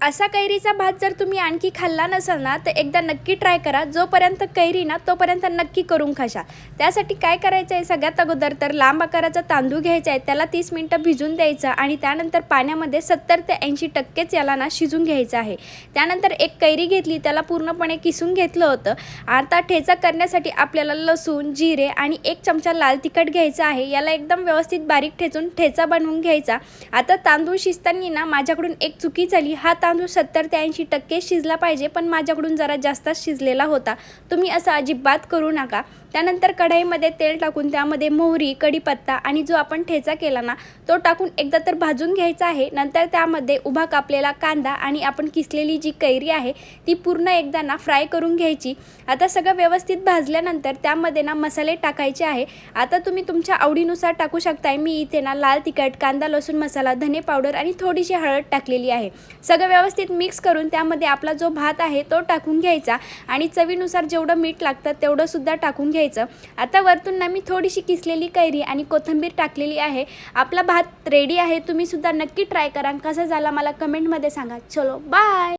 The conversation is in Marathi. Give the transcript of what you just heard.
असा कैरीचा भात जर तुम्ही आणखी खाल्ला नसेल ना तर एकदा नक्की ट्राय करा। जोपर्यंत कैरी ना तोपर्यंत नक्की करून खाशा। त्यासाठी काय करायचं आहे, सगळ्यात अगोदर तर लांब आकाराचा तांदूळ घ्यायचा आहे, त्याला 30 मिनिटं भिजून द्यायचं आणि त्यानंतर पाण्यामध्ये 70 ते 80% याला ना शिजून घ्यायचं आहे। त्यानंतर एक कैरी घेतली, त्याला पूर्णपणे किसून घेतलं होतं। आता ठेचा करण्यासाठी आपल्याला लसूण, जिरे आणि 1 चमचा लाल तिखट घ्यायचं आहे। याला एकदम व्यवस्थित बारीक ठेचून ठेचा बनवून घ्यायचा। आता तांदूळ शिजताना ना माझ्याकडून एक चुकी झाली, हा तांदूळ 70 ते 80% शिजला पाहिजे, पण माझ्याकडून जरा जास्तच शिजलेला होता। तुम्ही असं अजिबात करू नका। त्यानंतर कढईमध्ये तेल टाकून त्यामध्ये मोहरी, कढीपत्ता आणि जो आपण ठेचा केला ना तो टाकून एकदा तर भाजून घ्यायचा आहे। नंतर त्यामध्ये उभा कापलेला कांदा आणि आपण किसलेली जी कैरी आहे ती पूर्ण एकदा ना फ्राय करून घ्यायची। आता सगळं व्यवस्थित भाजल्यानंतर त्यामध्ये ना मसाले टाकायचे आहे। आता तुम्ही तुमच्या आवडीनुसार टाकू शकताय। मी इथे ना लाल तिखट, कांदा लसूण मसाला, धने पावडर आणि थोडीशी हळद टाकलेली आहे। सगळं व्यवस्थित मिक्स करून त्यामध्ये आपला जो भात आहे तो टाकून घ्यायचा आणि चवीनुसार जेवढं मीठ लागतं तेवढं सुद्धा टाकून घ्यायचं। आता वरतून ना मी थोडीशी किसलेली कैरी आणि कोथिंबीर टाकलेली आहे। आपला भात रेडी आहे। तुम्ही सुद्धा नक्की ट्राय करा। कसा झाला मला कमेंटमध्ये सांगा। चलो बाय।